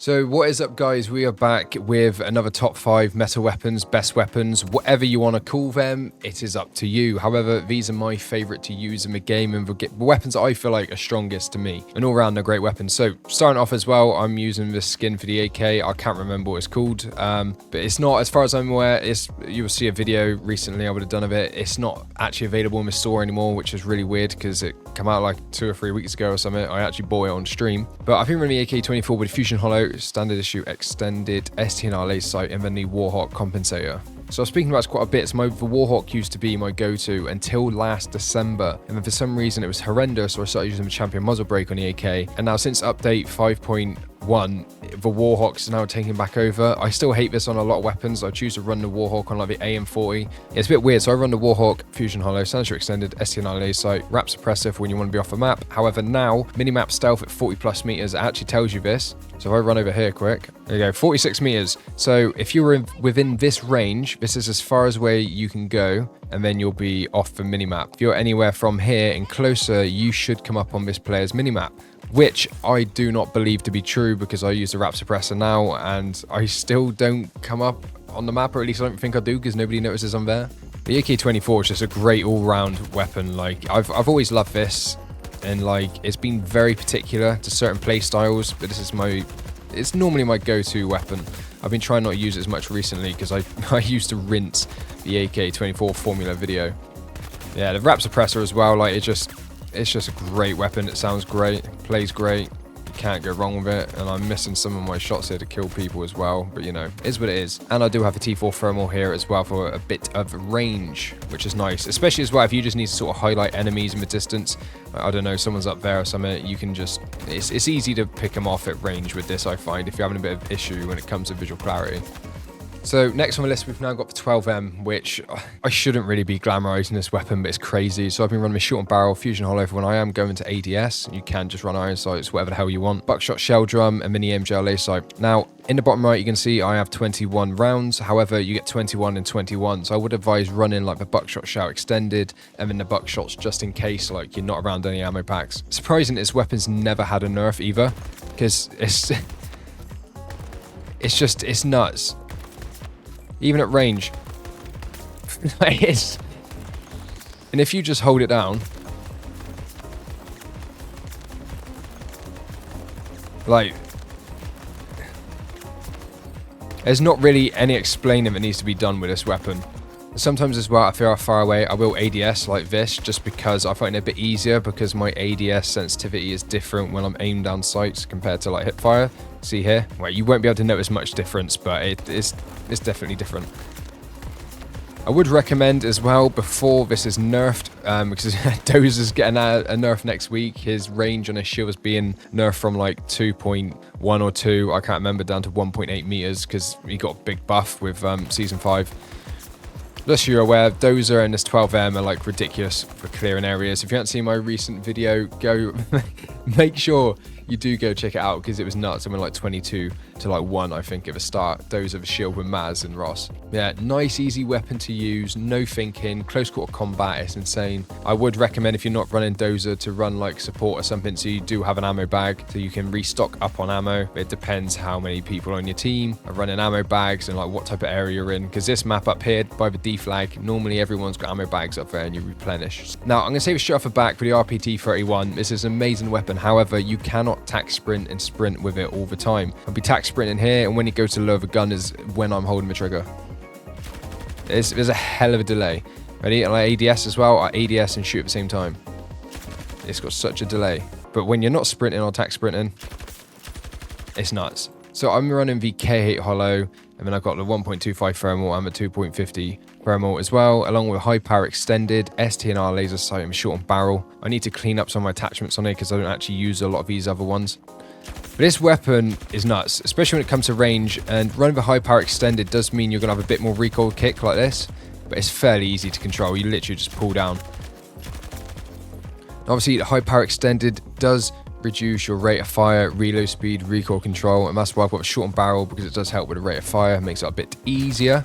So what is up, guys? We are back with another top 5 meta weapons, best weapons, whatever you want to call them. It is up to you. However, these are my favorite to use in the game and the weapons I feel like are strongest to me. And all around they're great weapons. So starting off as well, I'm using this skin for the AK. I can't remember what it's called, but it's not, as far as I'm aware, you will see a video recently I would have done of it. It's not actually available in the store anymore, which is really weird because it came out like 2 or 3 weeks ago or something. I actually bought it on stream. But I've been running the AK-24 with Fusion Hollow, standard issue extended STNR laser sight, and then the Warhawk compensator. So I was speaking about this quite a bit. So the Warhawk used to be my go-to until last December, and then for some reason it was horrendous, so I started using the champion muzzle brake on the AK. And now since update 5.1, the Warhawk's now taking back over. I still hate this on a lot of weapons. I choose to run the Warhawk on like the AM40. It's a bit weird, so I run the Warhawk, Fusion Hollow, Sensor Extended, STNR laser sight, wrap suppressive when you want to be off the map. However, now minimap stealth at 40+ meters actually tells you this. So if I run over here quick, there you go, 46 meters. So if you're within this range, this is as far as where you can go, and then you'll be off the minimap. If you're anywhere from here and closer, you should come up on this player's minimap, which I do not believe to be true because I use the wrap suppressor now and I still don't come up on the map, or at least I don't think I do because nobody notices I'm there. The AK-24 is just a great all-round weapon. Like I've always loved this, and like it's been very particular to certain play styles, but it's normally my go-to weapon. I've been trying not to use it as much recently because I used to rinse the AK-24 formula video. Yeah, the wrap suppressor as well, like it's just a great weapon. It sounds great, plays great, you can't go wrong with it. And I'm missing some of my shots here to kill people as well, but you know, it is what it is. And I do have a T4 thermal here as well for a bit of range, which is nice, especially as well if you just need to sort of highlight enemies in the distance. I don't know, someone's up there or something, you can just, it's easy to pick them off at range with this, I find, if you're having a bit of issue when it comes to visual clarity. So next on the list, we've now got the 12M, which I shouldn't really be glamorizing this weapon, but it's crazy. So I've been running a short and barrel Fusion Hollow for when I am going to ADS. You can just run iron sights, whatever the hell you want. Buckshot shell drum and mini MGL laser sight. Now, in the bottom right, you can see I have 21 rounds. However, you get 21 and 21. So I would advise running like the buckshot shell extended and then the buckshots just in case like you're not around any ammo packs. Surprising, this weapon's never had a nerf either, because it's nuts. Even at range. And if you just hold it down, like, there's not really any explaining that needs to be done with this weapon. Sometimes as well, if you're far away, I will ADS like this, just because I find it a bit easier, because my ADS sensitivity is different when I'm aimed down sights compared to like hip fire. See here, well, you won't be able to notice much difference, but it's definitely different. I would recommend as well, before this is nerfed, because Dozer's getting a nerf next week. His range on his shield is being nerfed from like 2.1 or 2, I can't remember, down to 1.8 meters because he got a big buff with Season 5. Just so you're aware, Dozer and this 12M are like ridiculous for clearing areas. If you haven't seen my recent video, go make sure you do go check it out, because it was nuts. I went like 22 to like 1, I think, at the start. Dozer the shield with Maz and Ross. Yeah, nice, easy weapon to use, no thinking, close quarter combat, it's insane. I would recommend, if you're not running Dozer, to run like support or something, so you do have an ammo bag, so you can restock up on ammo. It depends how many people on your team are running ammo bags and like what type of area you're in, because this map up here by the D flag, normally everyone's got ammo bags up there and you replenish. Now, I'm going to say this straight off the back for the RPT-31. This is an amazing weapon. However, you cannot tack sprint and sprint with it all the time. I'll be tack sprinting here, and when it goes to lower the gun is when I'm holding the trigger. There's a hell of a delay. Ready? And I ADS as well. I ADS and shoot at the same time. It's got such a delay. But when you're not sprinting or tack sprinting, it's nuts. So I'm running the K8 Hollow, and then I've got the 1.25 thermal and the 2.50 thermal as well, along with high power extended, STNR laser sight and short and barrel. I need to clean up some of my attachments on it because I don't actually use a lot of these other ones. But this weapon is nuts, especially when it comes to range, and running the high power extended does mean you're going to have a bit more recoil kick like this, but it's fairly easy to control. You literally just pull down. Obviously, the high power extended does reduce your rate of fire, reload speed, recoil control, and that's why I've got a short and barrel, because it does help with the rate of fire, makes it a bit easier.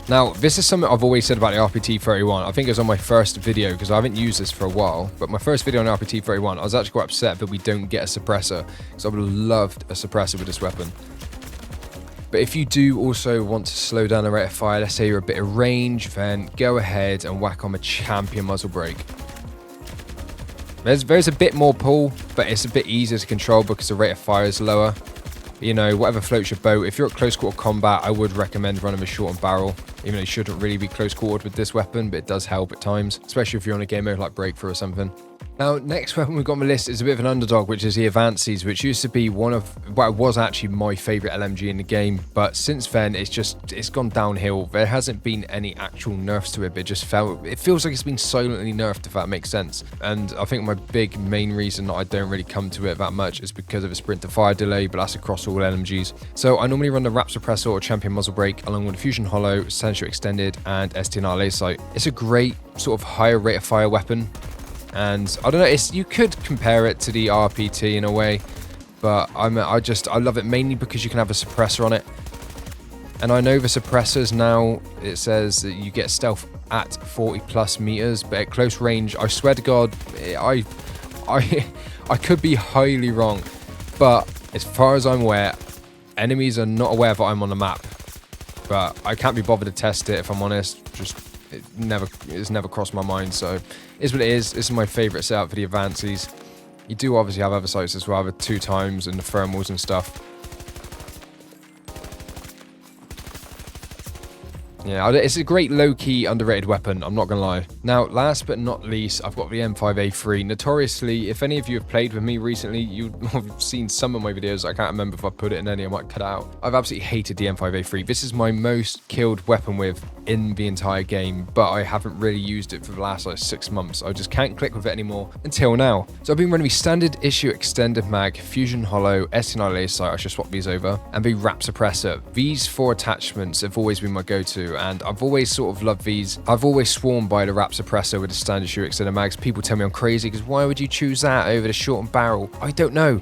Now, this is something I've always said about the RPT-31. I think it was on my first video, because I haven't used this for a while. But my first video on the RPT-31, I was actually quite upset that we don't get a suppressor, because I would have loved a suppressor with this weapon. But if you do also want to slow down the rate of fire, let's say you're a bit of range, then go ahead and whack on a champion muzzle brake. There's a bit more pull, but it's a bit easier to control because the rate of fire is lower. You know, whatever floats your boat. If you're at close quarter combat, I would recommend running a short and barrel, even though you shouldn't really be close quartered with this weapon, but it does help at times, especially if you're on a game mode like Breakthrough or something. Now, next weapon we've got on the list is a bit of an underdog, which is the Avancys, which used to be one of, well, it was actually my favorite LMG in the game, but since then it's gone downhill. There hasn't been any actual nerfs to it, but it feels like it's been silently nerfed, if that makes sense. And I think my big main reason that I don't really come to it that much is because of a sprint to fire delay, but that's across all LMGs. So I normally run the Wrap Suppressor or Champion Muzzle Brake along with the Fusion Hollow, Sancho Extended, and STNR Laser Sight. It's a great sort of higher rate of fire weapon. And I don't know, you could compare it to the RPT in a way, but I love it mainly because you can have a suppressor on it. And I know the suppressors now, it says that you get stealth at 40 plus meters, but at close range, I swear to God, I could be highly wrong, but as far as I'm aware, enemies are not aware that I'm on the map. But I can't be bothered to test it, if I'm honest. It's never crossed my mind, so it is what it is. This is my favorite setup for the Avancys. You do obviously have other sights as well, with 2 times and the thermals and stuff. Yeah, it's a great low-key underrated weapon, I'm not gonna lie. Now, last but not least, I've got the M5A3. Notoriously, if any of you have played with me recently, you've seen some of my videos. I can't remember if I put it in any, I might cut it out. I've absolutely hated the M5A3. This is my most killed weapon with in the entire game, but I haven't really used it for the last like 6 months. I just can't click with it anymore until now. So I've been running the standard issue extended mag, Fusion Hollow, STNR Laser Sight, I should swap these over, and the Wrap Suppressor. These 4 attachments have always been my go-to, and I've always sort of loved these. I've always sworn by the Wrap Suppressor with the standard issue extended mags. People tell me I'm crazy because why would you choose that over the short and barrel? I don't know.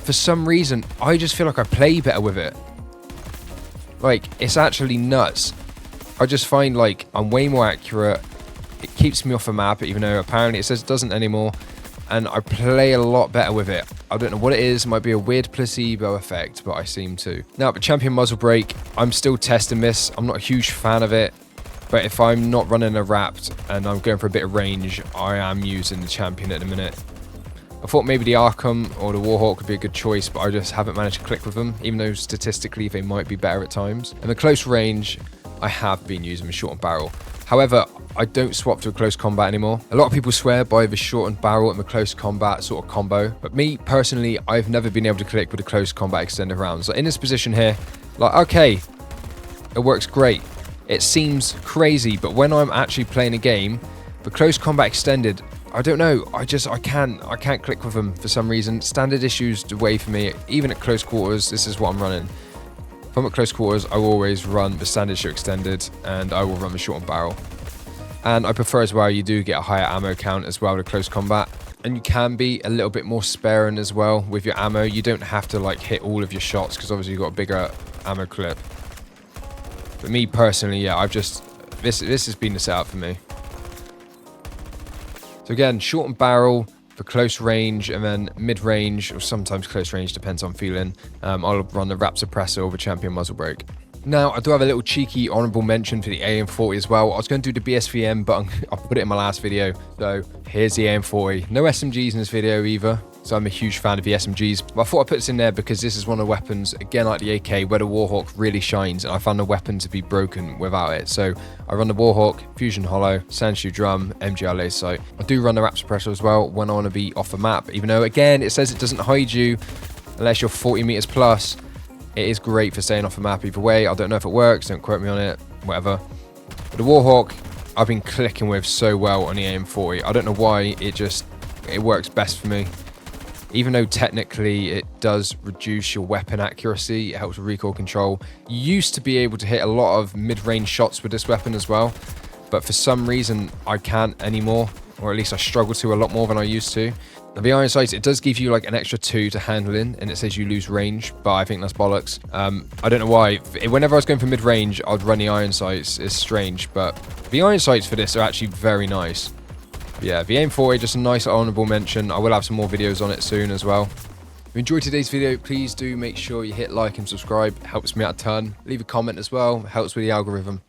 For some reason, I just feel like I play better with it. Like, it's actually nuts. I just find like I'm way more accurate. It keeps me off the map, even though apparently it says it doesn't anymore. And I play a lot better with it. I don't know what it is. It might be a weird placebo effect, but I seem to. Now, the Champion Muzzle Brake, I'm still testing this. I'm not a huge fan of it. But if I'm not running a Wrapped and I'm going for a bit of range, I am using the Champion at the minute. I thought maybe the Arkham or the Warhawk would be a good choice, but I just haven't managed to click with them, even though statistically they might be better at times. And the close range, I have been using the short and barrel. However, I don't swap to a close combat anymore. A lot of people swear by the short and barrel and the close combat sort of combo, but me personally, I've never been able to click with a close combat extended round. So in this position here, like, okay, it works great. It seems crazy, but when I'm actually playing a game, the close combat extended, I don't know, I can't click with them for some reason. Standard issues the way for me. Even at close quarters, this is what I'm running. If I'm at close quarters, I will always run the standard issue extended, and I will run the short and barrel. And I prefer as well, you do get a higher ammo count as well to close combat. And you can be a little bit more sparing as well with your ammo. You don't have to like hit all of your shots because obviously you've got a bigger ammo clip. But me personally, yeah, this has been the setup for me. So again, short and barrel for close range, and then mid-range, or sometimes close range, depends on feeling. I'll run the Wrap Suppressor over Champion Muzzle Brake. Now, I do have a little cheeky honourable mention for the AM40 as well. I was going to do the BSVM, but I'll put it in my last video. So here's the AM40. No SMGs in this video either, so I'm a huge fan of the SMGs. But I thought I'd put this in there because this is one of the weapons, again like the AK, where the Warhawk really shines, and I found the weapon to be broken without it. So I run the Warhawk, Fusion Hollow, Sandshoe Drum, MGR Laser Sight. I do run the Wrap Suppressor as well when I want to be off the map, even though, again, it says it doesn't hide you unless you're 40 meters plus. It is great for staying off the map either way. I don't know if it works, don't quote me on it, whatever. But the Warhawk, I've been clicking with so well on the AM40. I don't know why, it works best for me. Even though technically it does reduce your weapon accuracy, it helps with recoil control. You used to be able to hit a lot of mid-range shots with this weapon as well, but for some reason I can't anymore, or at least I struggle to a lot more than I used to. The iron sights, it does give you like an extra 2 to handle in, and it says you lose range, but I think that's bollocks. I don't know why. Whenever I was going for mid-range, I'd run the iron sights. It's strange, but the iron sights for this are actually very nice. But yeah, the aim 40, just a nice honourable mention. I will have some more videos on it soon as well. If you enjoyed today's video, please do make sure you hit like and subscribe. It helps me out a ton. Leave a comment as well. It helps with the algorithm.